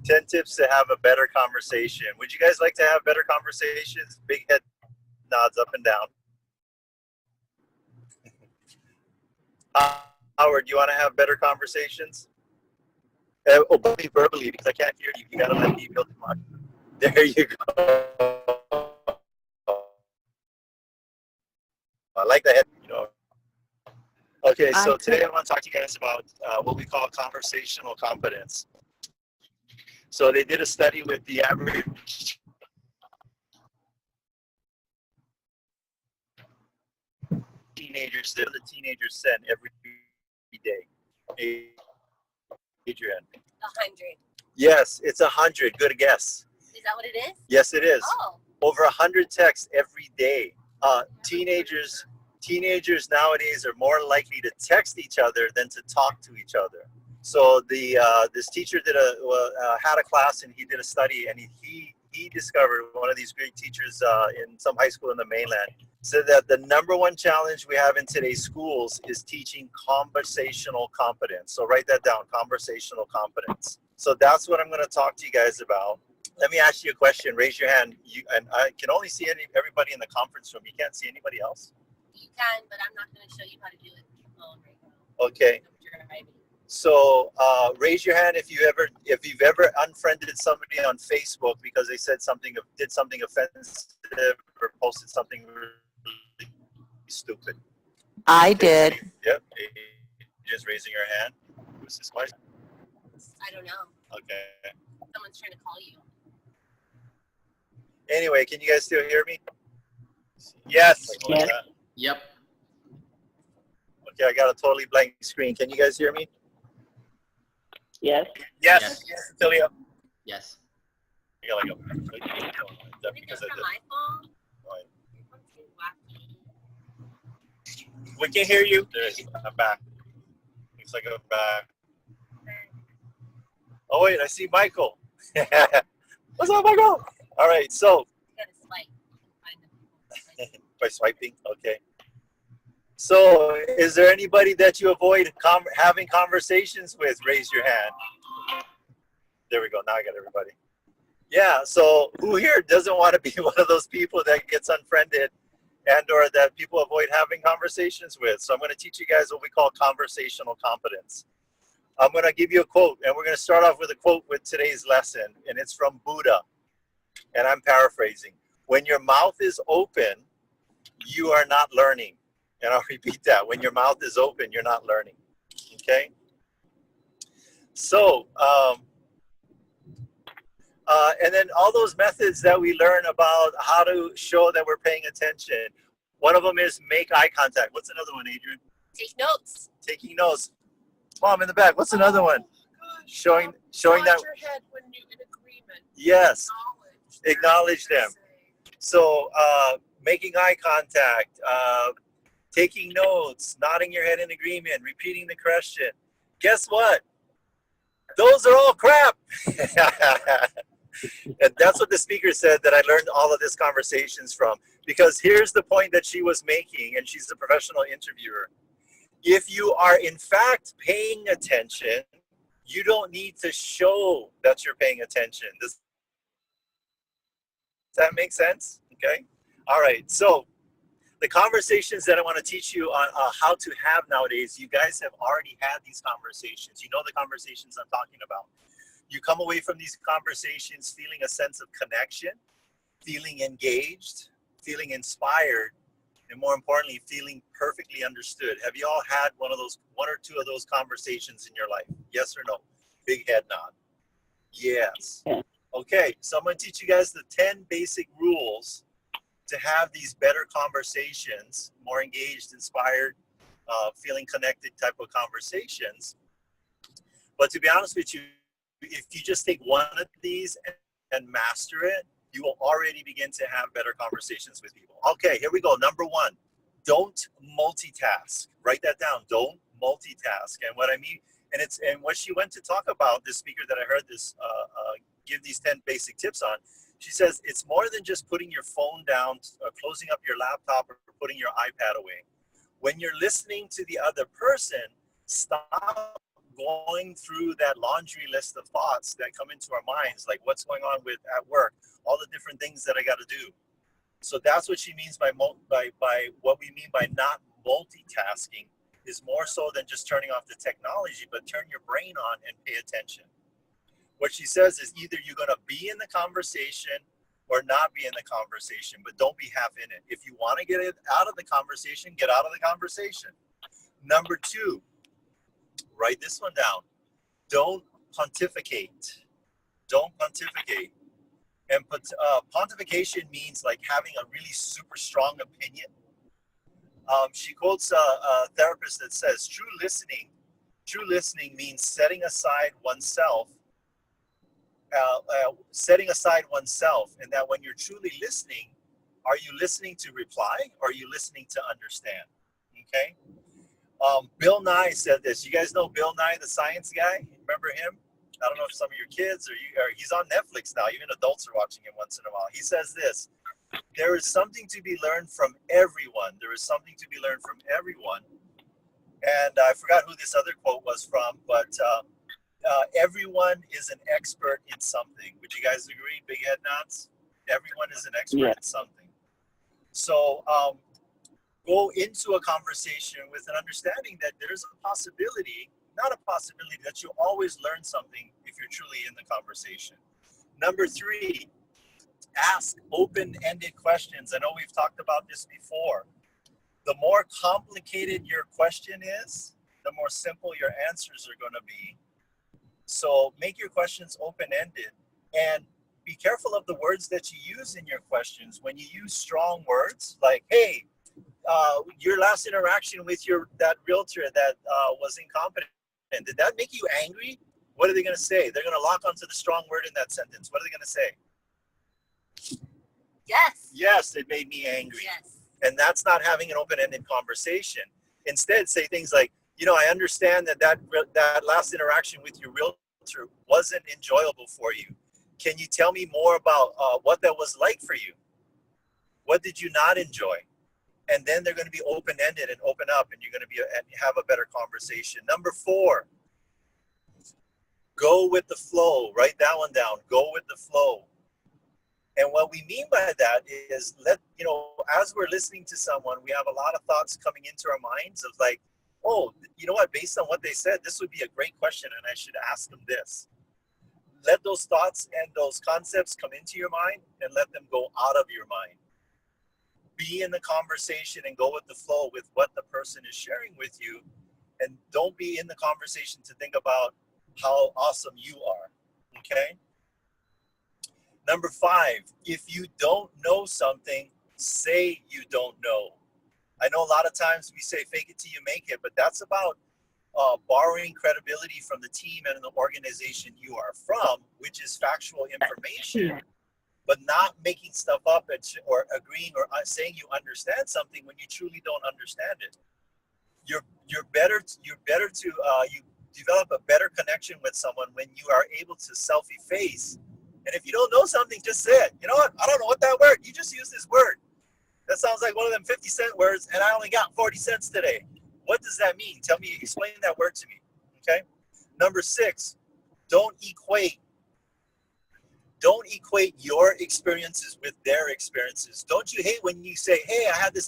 10 tips to have a better conversation. Would you guys like to have better conversations? Big head nods up and down. Howard, do you want to have better conversations? Only verbally, because I can't hear you. You got to let me build the mic. There you go. I like the head, you know. Okay, so today I want to talk to you guys about what we call conversational confidence. So they did a study with the average teenagers that the teenagers send every day. Adrian. 100. Yes, it's 100. Good guess. Is that what it is? Yes, it is. Oh. Over 100 texts every day. Teenagers nowadays are more likely to text each other than to talk to each other. So this teacher had a class, and he did a study, and he discovered, one of these great teachers in some high school in the mainland, said that the number one challenge we have in today's schools is teaching conversational competence. So write that down, conversational competence. So that's what I'm going to talk to you guys about. Let me ask you a question. Raise your hand. And I can only see everybody in the conference room. You can't see anybody else? You can, but I'm not going to show you how to do it with your phone right now. Okay. So raise your hand if you've ever unfriended somebody on Facebook because they did something offensive or posted something really stupid. I did. Yep. Just raising your hand. Who's this question? I don't know. Okay. Someone's trying to call you. Anyway, can you guys still hear me? Yes. Yes. Yep. Okay, I got a totally blank screen. Can you guys hear me? Yes. Yes. Still here. Yes. I got like a, I think it's from my phone. We can hear you. I'm back. Looks like I'm back. Oh wait, I see Michael. What's up, Michael? All right, so by swiping, okay. So, is there anybody that you avoid having conversations with? Raise your hand. There we go. Now I got everybody. Yeah. So, who here doesn't want to be one of those people that gets unfriended and/or that people avoid having conversations with? So, I'm going to teach you guys what we call conversational competence. I'm going to give you a quote, and we're going to start off with a quote with today's lesson, and it's from Buddha, and I'm paraphrasing. When your mouth is open, you are not learning. And I'll repeat that. When your mouth is open, you're not learning. Okay? So, and then all those methods that we learn about how to show that we're paying attention. One of them is make eye contact. What's another one, Adrian? Take notes. Taking notes. Mom in the back. What's another one? Showing that. Your head when you're in agreement. Yes. Acknowledge them. So, making eye contact, taking notes, nodding your head in agreement, repeating the question. Guess what? Those are all crap. And that's what the speaker said that I learned all of this conversations from. Because here's the point that she was making, and she's a professional interviewer. If you are in fact paying attention, you don't need to show that you're paying attention. Does that make sense? Okay. All right. So the conversations that I want to teach you on how to have nowadays, you guys have already had these conversations. You know the conversations I'm talking about. You come away from these conversations feeling a sense of connection, feeling engaged, feeling inspired, and more importantly, feeling perfectly understood. Have you all had one or two of those conversations in your life? Yes or no? Big head nod. Yes. Okay, so I'm going to teach you guys the 10 basic rules to have these better conversations, more engaged, inspired, feeling connected type of conversations. But to be honest with you, if you just take one of these and master it, you will already begin to have better conversations with people. Okay, here we go. Number one, don't multitask. Write that down. Don't multitask. And what I mean, and what she went to talk about, this speaker that I heard this give these 10 basic tips on, she says it's more than just putting your phone down, closing up your laptop, or putting your iPad away. When you're listening to the other person, stop going through that laundry list of thoughts that come into our minds, like what's going on with at work, all the different things that I got to do. So that's what she means by what we mean by not multitasking, is more so than just turning off the technology, but turn your brain on and pay attention. What she says is either you're going to be in the conversation or not be in the conversation, but don't be half in it. If you want to get it out of the conversation, get out of the conversation. Number 2, write this one down. Don't pontificate. Don't pontificate. And pontification means like having a really super strong opinion. She quotes a therapist that says, true listening means setting aside oneself, and that when you're truly listening, are you listening to reply or are you listening to understand? Okay. Bill Nye said this. You guys know Bill Nye, the science guy? Remember him? I don't know if some of your kids or he's on Netflix now. Even adults are watching him once in a while. He says this: there is something to be learned from everyone. There is something to be learned from everyone. And I forgot who this other quote was from, but everyone is an expert in something. Would you guys agree? Big head nods. Everyone is an expert in something. So go into a conversation with an understanding that there's a possibility, not a possibility, that you'll always learn something if you're truly in the conversation. Number 3, ask open-ended questions. I know we've talked about this before. The more complicated your question is, the more simple your answers are going to be. So make your questions open-ended and be careful of the words that you use in your questions. When you use strong words like, hey, your last interaction with that realtor that was incompetent, did that make you angry? What are they going to say? They're going to lock onto the strong word in that sentence. What are they going to say? Yes. Yes, it made me angry. Yes. And that's not having an open-ended conversation. Instead, say things like, I understand that last interaction with your realtor wasn't enjoyable for you. Can you tell me more about what that was like for you? What did you not enjoy? And then they're going to be open-ended and open up, and you're going to have a better conversation. Number 4, go with the flow. Write that one down. Go with the flow. And what we mean by that is as we're listening to someone, we have a lot of thoughts coming into our minds of like, oh, you know what, based on what they said, this would be a great question and I should ask them this. Let those thoughts and those concepts come into your mind and let them go out of your mind. Be in the conversation and go with the flow with what the person is sharing with you. And don't be in the conversation to think about how awesome you are. Okay? Number 5, if you don't know something, say you don't know. I know a lot of times we say fake it till you make it, but that's about borrowing credibility from the team and the organization you are from, which is factual information, but not making stuff up or agreeing or saying you understand something when you truly don't understand it. You develop a better connection with someone when you are able to self-efface. And if you don't know something, just say it. You know what? I don't know what that word. You just use this word. That sounds like one of them 50-cent words, and I only got 40 cents today. What does that mean? Explain that word to me. Okay? Number 6, don't equate your experiences with their experiences. Don't you hate when you say, hey, I had this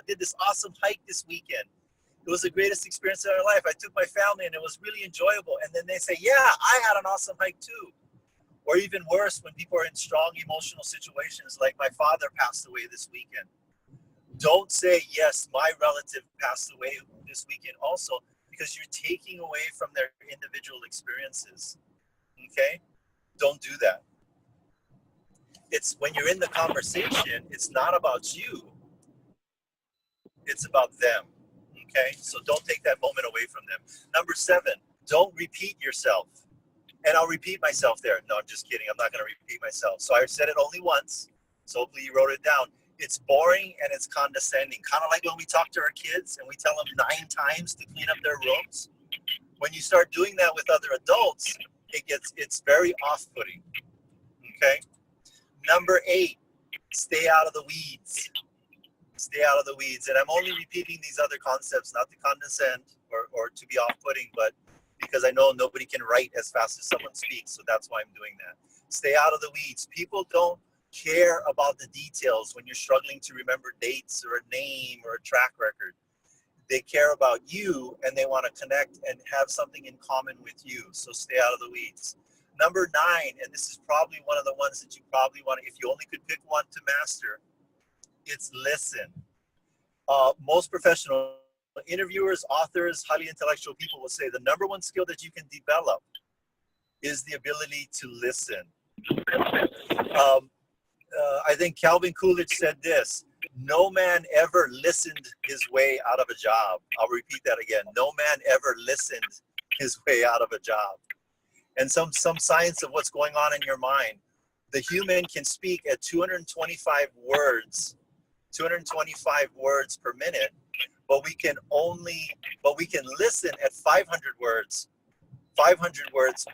did this awesome hike this weekend. It was the greatest experience of my life. I took my family and it was really enjoyable. And then they say, yeah, I had an awesome hike too. Or even worse, when people are in strong emotional situations, like my father passed away this weekend. Don't say, yes, my relative passed away this weekend also, because you're taking away from their individual experiences. Okay? Don't do that. It's when you're in the conversation, it's not about you. It's about them. Okay? So don't take that moment away from them. Number 7, don't repeat yourself. And I'll repeat myself there. No, I'm just kidding. I'm not going to repeat myself. So I said it only once. So hopefully you wrote it down. It's boring and it's condescending. Kind of like when we talk to our kids and we tell them 9 times to clean up their rooms. When you start doing that with other adults, it's very off-putting. Okay? Number 8, stay out of the weeds. Stay out of the weeds. And I'm only repeating these other concepts, not to condescend or to be off-putting, but because I know nobody can write as fast as someone speaks. So that's why I'm doing that. Stay out of the weeds. People don't care about the details when you're struggling to remember dates or a name or a track record. They care about you and they want to connect and have something in common with you. So stay out of the weeds. Number 9, and this is probably one of the ones that you probably want to, if you only could pick one to master, it's listen. Most professional interviewers, authors, highly intellectual people will say the number 1 skill that you can develop is the ability to listen. I think Calvin Coolidge said this: no man ever listened his way out of a job. I'll repeat that again. No man ever listened his way out of a job. And some science of what's going on in your mind. The human can speak at 225 words per minute, but we can listen at 500 words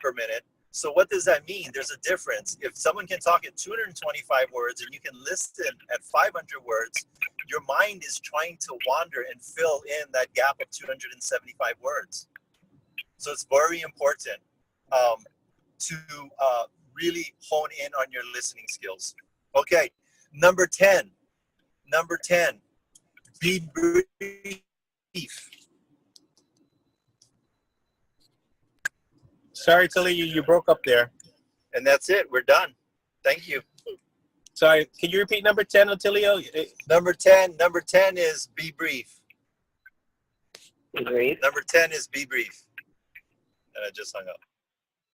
per minute. So what does that mean? There's a difference. If someone can talk at 225 words and you can listen at 500 words, your mind is trying to wander and fill in that gap of 275 words. So it's very important to really hone in on your listening skills. Okay, number 10, be brief. Sorry, Tilly, you broke up there. And that's it, we're done. Thank you. Sorry, can you repeat number 10, Otilio? Number 10 is be brief. Be brief. Number 10 is be brief. And I just hung up.